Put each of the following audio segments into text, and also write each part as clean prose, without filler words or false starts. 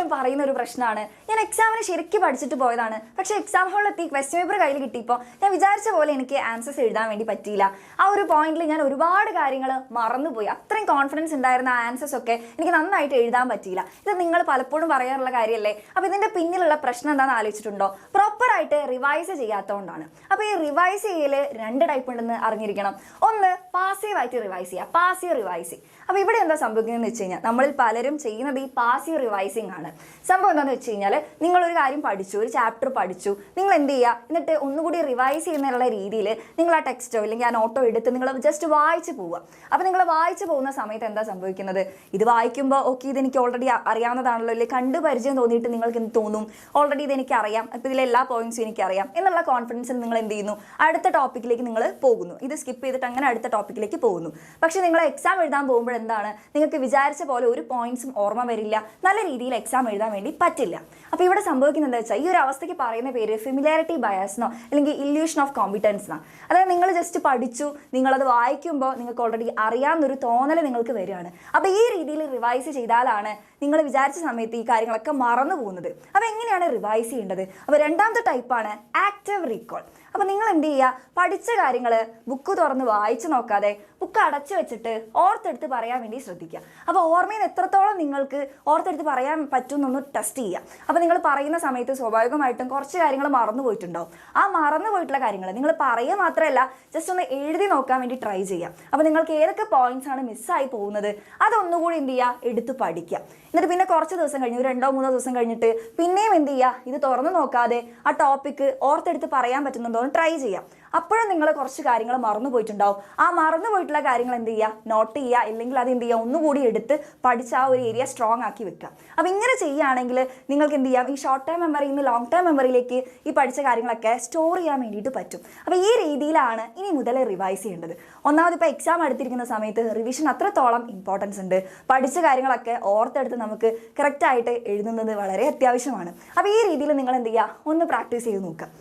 എല്ലാവരും പറയുന്ന ഒരു പ്രശ്നമാണ്, ഞാൻ എക്സാമിന് ശരിക്കും പഠിച്ചിട്ട് പോയതാണ്, പക്ഷേ എക്സാം ഹാളിലെത്തി ക്വസ്റ്റ്യൻ പേപ്പർ കയ്യിൽ കിട്ടിയപ്പോൾ ഞാൻ വിചാരിച്ച പോലെ എനിക്ക് ആൻസേഴ്സ് എഴുതാൻ വേണ്ടി പറ്റിയില്ല. ആ ഒരു പോയിന്റിൽ ഞാൻ ഒരുപാട് കാര്യങ്ങൾ മറന്നുപോയി. അത്രയും കോൺഫിഡൻസ് ഉണ്ടായിരുന്ന ആൻസേഴ്സ് ഒക്കെ എനിക്ക് നന്നായിട്ട് എഴുതാൻ പറ്റിയില്ല. ഇത് നിങ്ങൾ പലപ്പോഴും പറയാറുള്ള കാര്യമല്ലേ? അപ്പോൾ ഇതിൻ്റെ പിന്നിലുള്ള പ്രശ്നം എന്താണെന്ന് ആലോചിച്ചിട്ടുണ്ടോ? പ്രോപ്പറായിട്ട് റിവൈസ് ചെയ്യാത്തതുകൊണ്ടാണ്. അപ്പോൾ ഈ റിവൈസ് ചെയ്യൽ 2 ടൈപ്പ് ഉണ്ടെന്ന് അറിഞ്ഞിരിക്കണം. ഒന്ന് പാസീവായിട്ട് റിവൈസ് ചെയ്യുക, പാസീവ് റിവൈസിങ്. അപ്പോൾ ഇവിടെ എന്താ സംഭവിക്കുന്നതെന്ന് വെച്ച് കഴിഞ്ഞാൽ നമ്മളിൽ പലരും ചെയ്യുന്നത് ഈ പാസീവ് റിവൈസിങ് ആണ്. സംഭവം എന്താണെന്ന് വെച്ച് കഴിഞ്ഞാൽ നിങ്ങളൊരു കാര്യം പഠിച്ചു, ഒരു ചാപ്റ്റർ പഠിച്ചു, നിങ്ങൾ എന്ത് ചെയ്യുക, എന്നിട്ട് ഒന്നുകൂടി റിവൈസ് ചെയ്യുന്നുള്ള രീതിയിൽ നിങ്ങൾ ആ ടെക്സ്റ്റോ അല്ലെങ്കിൽ ആ നോട്ടോ എടുത്ത് നിങ്ങൾ ജസ്റ്റ് വായിച്ച് പോവുക. അപ്പോൾ നിങ്ങൾ വായിച്ച് പോകുന്ന സമയത്ത് എന്താ സംഭവിക്കുന്നത്? ഇത് വായിക്കുമ്പോൾ ഓക്കെ ഇതെനിക്ക് ഓൾറെഡി അറിയാവുന്നതാണല്ലോ, അല്ലെങ്കിൽ കണ്ടു പരിചയം തോന്നിയിട്ട് നിങ്ങൾക്ക് എന്ത് തോന്നും? ഓൾറെഡി ഇതെനിക്ക് അറിയാം, അപ്പോൾ ഇതിലെ എല്ലാ പോയിന്റ്സും എനിക്കറിയാം എന്നുള്ള കോൺഫിഡൻസിൽ നിങ്ങൾ എന്ത് ചെയ്യുന്നു? അടുത്ത ടോപ്പിക്കിലേക്ക് നിങ്ങൾ പോകുന്നു. ഇത് സ്കിപ്പ് ചെയ്തിട്ട് അങ്ങനെ അടുത്ത ടോപ്പിക്കിലേക്ക് പോകുന്നു. പക്ഷേ നിങ്ങൾ എക്സാം എഴുതാൻ പോകുമ്പോൾ എന്താണ്, നിങ്ങൾക്ക് വിചാരിച്ച പോലെ ഒരു പോയിന്റ്സും ഓർമ്മ വരില്ല, നല്ല രീതിയിൽ എക്സാം എഴുതാൻ വേണ്ടി പറ്റില്ല. അപ്പോൾ ഇവിടെ സംഭവിക്കുന്നത് എന്താ വെച്ചാൽ ഈ ഒരു അവസ്ഥയ്ക്ക് പറയുന്ന പേര് ഫെമിലിയാരിറ്റി ബയസ്നോ അല്ലെങ്കിൽ ഇല്യൂഷൻ ഓഫ് കോമ്പിറ്റൻസ് എന്നാണ്. അതായത് നിങ്ങൾ ജസ്റ്റ് പഠിച്ചു, നിങ്ങളത് വായിക്കുമ്പോൾ നിങ്ങൾക്ക് ഓൾറെഡി അറിയാവുന്നൊരു തോന്നൽ നിങ്ങൾക്ക് വരികയാണ്. അപ്പോൾ ഈ രീതിയിൽ റിവൈസ് ചെയ്താലാണ് നിങ്ങൾ വിചാരിച്ച സമയത്ത് ഈ കാര്യങ്ങളൊക്കെ മറന്നു പോകുന്നത്. അപ്പോൾ എങ്ങനെയാണ് റിവൈസ് ചെയ്യേണ്ടത്? അപ്പോൾ രണ്ടാമത്തെ ടൈപ്പാണ് ആക്റ്റീവ് റീകോൾ. അപ്പോൾ നിങ്ങൾ എന്ത് ചെയ്യുക, പഠിച്ച കാര്യങ്ങൾ ബുക്ക് തുറന്ന് വായിച്ച് നോക്കാതെ ബുക്ക് അടച്ചു വെച്ചിട്ട് ഓർത്തെടുത്ത് പറയാൻ വേണ്ടി ശ്രദ്ധിക്കുക. അപ്പോൾ ഓർമ്മയിൽ എത്രത്തോളം നിങ്ങൾക്ക് ഓർത്തെടുത്ത് പറയാൻ പറ്റുമെന്നൊന്ന് ടെസ്റ്റ് ചെയ്യുക. അപ്പോൾ നിങ്ങൾ പറയുന്ന സമയത്ത് സ്വാഭാവികമായിട്ടും കുറച്ച് കാര്യങ്ങൾ മറന്നു പോയിട്ടുണ്ടാവും. ആ മറന്നു പോയിട്ടുള്ള കാര്യങ്ങൾ നിങ്ങൾ പറയുക മാത്രമല്ല ജസ്റ്റ് ഒന്ന് എഴുതി നോക്കാൻ വേണ്ടി ട്രൈ ചെയ്യുക. അപ്പോൾ നിങ്ങൾക്ക് ഏതൊക്കെ പോയിന്റ്സ് ആണ് മിസ്സായി പോകുന്നത് അതൊന്നുകൂടി എന്ത് ചെയ്യുക, എടുത്ത് പഠിക്കുക. എന്നിട്ട് പിന്നെ കുറച്ച് ദിവസം കഴിഞ്ഞ് 2-3 ദിവസം കഴിഞ്ഞിട്ട് പിന്നെയും എന്ത് ചെയ്യുക, ഇത് തുറന്നു നോക്കാതെ ആ ടോപ്പിക്ക് ഓർത്തെടുത്ത് പറയാൻ പറ്റുന്നുണ്ടോ എന്ന് ട്രൈ ചെയ്യാം. അപ്പോഴും നിങ്ങൾ കുറച്ച് കാര്യങ്ങൾ മറന്നു പോയിട്ടുണ്ടാവും. ആ മറന്നു പോയിട്ടുള്ള കാര്യങ്ങൾ എന്ത് ചെയ്യുക, നോട്ട് ചെയ്യുക, അല്ലെങ്കിൽ അത് എന്ത് ചെയ്യുക, ഒന്നുകൂടി എടുത്ത് പഠിച്ച് ആ ഒരു ഏരിയ സ്ട്രോങ് ആക്കി വെക്കുക. അപ്പോൾ ഇങ്ങനെ ചെയ്യുകയാണെങ്കിൽ നിങ്ങൾക്ക് എന്ത് ചെയ്യാം, ഈ ഷോർട്ട് ടൈം മെമ്മറിയിൽ നിന്ന് ലോങ് ടൈം മെമ്മറിയിലേക്ക് ഈ പഠിച്ച കാര്യങ്ങളൊക്കെ സ്റ്റോർ ചെയ്യാൻ വേണ്ടിയിട്ട് പറ്റും. അപ്പോൾ ഈ രീതിയിലാണ് ഇനി മുതൽ റിവൈസ് ചെയ്യേണ്ടത്. ഒന്നാമത് ഇപ്പോൾ എക്സാം അടുത്തിരിക്കുന്ന സമയത്ത് റിവിഷൻ അത്രത്തോളം ഇമ്പോർട്ടൻസ് ഉണ്ട്. പഠിച്ച കാര്യങ്ങളൊക്കെ ഓർത്തെടുത്ത് നമുക്ക് കറക്റ്റായിട്ട് എഴുതുന്നത് വളരെ അത്യാവശ്യമാണ്. അപ്പോൾ ഈ രീതിയിൽ നിങ്ങൾ എന്ത് ചെയ്യുക, ഒന്ന് പ്രാക്ടീസ് ചെയ്ത് നോക്കുക.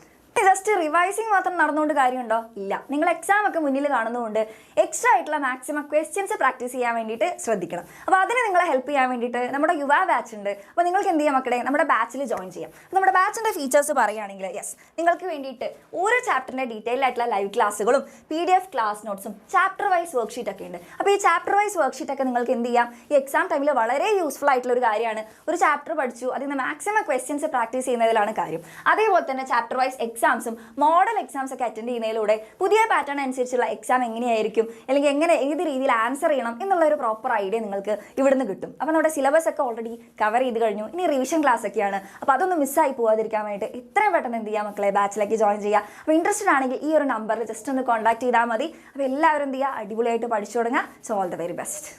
ജസ്റ്റ് റിവൈസിങ് മാത്രം നടന്നുകൊണ്ട് കാര്യമുണ്ടോ? ഇല്ല. നിങ്ങൾ എക്സാം ഒക്കെ മുന്നിൽ കാണുന്നതുകൊണ്ട് എക്സ്ട്രാ ആയിട്ടുള്ള മാക്സിമം ക്വസ്റ്റ്യൻസ് പ്രാക്ടീസ് ചെയ്യാൻ വേണ്ടിയിട്ട് ശ്രദ്ധിക്കണം. അപ്പോൾ അതിന് നിങ്ങളെ ഹെൽപ്പ് ചെയ്യാൻ വേണ്ടിയിട്ട് നമ്മുടെ യുവ ബാച്ച് ഉണ്ട്. അപ്പോൾ നിങ്ങൾക്ക് എന്ത് ചെയ്യാം മക്കളെ, നമ്മുടെ ബാച്ചിൽ ജോയിൻ ചെയ്യാം. നമ്മുടെ ബാച്ചിൻ്റെ ഫീച്ചേഴ്സ് പറയുകയാണെങ്കിൽ നിങ്ങൾക്ക് വേണ്ടിയിട്ട് ഓരോ ചാപ്റ്ററിൻ്റെ ഡീറ്റെയിൽ ആയിട്ടുള്ള ലൈവ് ക്ലാസ്സുകളും PDF ക്ലാസ് നോട്ട്സും ചാപ്റ്റർ വൈസ് വർക്ക്ഷീറ്റ് ഒക്കെ ഉണ്ട്. അപ്പോൾ ഈ ചാപ്റ്റർ വൈസ് വർക്ക്ഷീറ്റ് ഒക്കെ നിങ്ങൾക്ക് എന്ത് ചെയ്യാം, ഈ എക്സാം ടൈമിൽ വളരെ യൂസ്ഫുൾ ആയിട്ടുള്ള ഒരു കാര്യമാണ്. ഒരു ചാപ്റ്റർ പഠിച്ചു, അതിൽ നിന്ന് മാക്സിമം ക്വസ്റ്റ്യൻസ് പ്രാക്ടീസ് ചെയ്യുന്നതിലാണ് കാര്യം. അതേപോലെ തന്നെ ചാപ്റ്റർ വൈസ് എക്സാംസും മോഡൽ എക്സാംസ് ഒക്കെ അറ്റൻഡ് ചെയ്യുന്നതിലൂടെ പുതിയ പാറ്റേൺ അനുസരിച്ചുള്ള എക്സാം എങ്ങനെയായിരിക്കും, അല്ലെങ്കിൽ എങ്ങനെ ഏത് രീതിയിൽ ആൻസർ ചെയ്യണം എന്നുള്ള ഒരു പ്രോപ്പർ ഐഡിയ നിങ്ങൾക്ക് ഇവിടുന്ന് കിട്ടും. അപ്പോൾ നമ്മുടെ സിലബസ് ഒക്കെ ഓൾറെഡി കവർ ചെയ്ത് കഴിഞ്ഞു. ഇനി റിവിഷൻ ക്ലാസ് ഒക്കെയാണ്. അപ്പോൾ അതൊന്നും മിസ്സായി പോകാതിരിക്കാൻ വേണ്ടിയിട്ട് എത്രയും പെട്ടെന്ന് എന്ത് ചെയ്യുക മക്കളെ, ബാച്ചിലേക്ക് ജോയിൻ ചെയ്യുക. അപ്പോൾ ഇൻട്രസ്റ്റഡ് ആണെങ്കിൽ ഈ ഒരു നമ്പറിൽ ജസ്റ്റ് ഒന്ന് കോൺടാക്ട് ചെയ്താൽ മതി. അപ്പോൾ എല്ലാവരും എന്ത് ചെയ്യുക, അടിപൊളിയായിട്ട് പഠിച്ചു തുടങ്ങുക. So all the very best.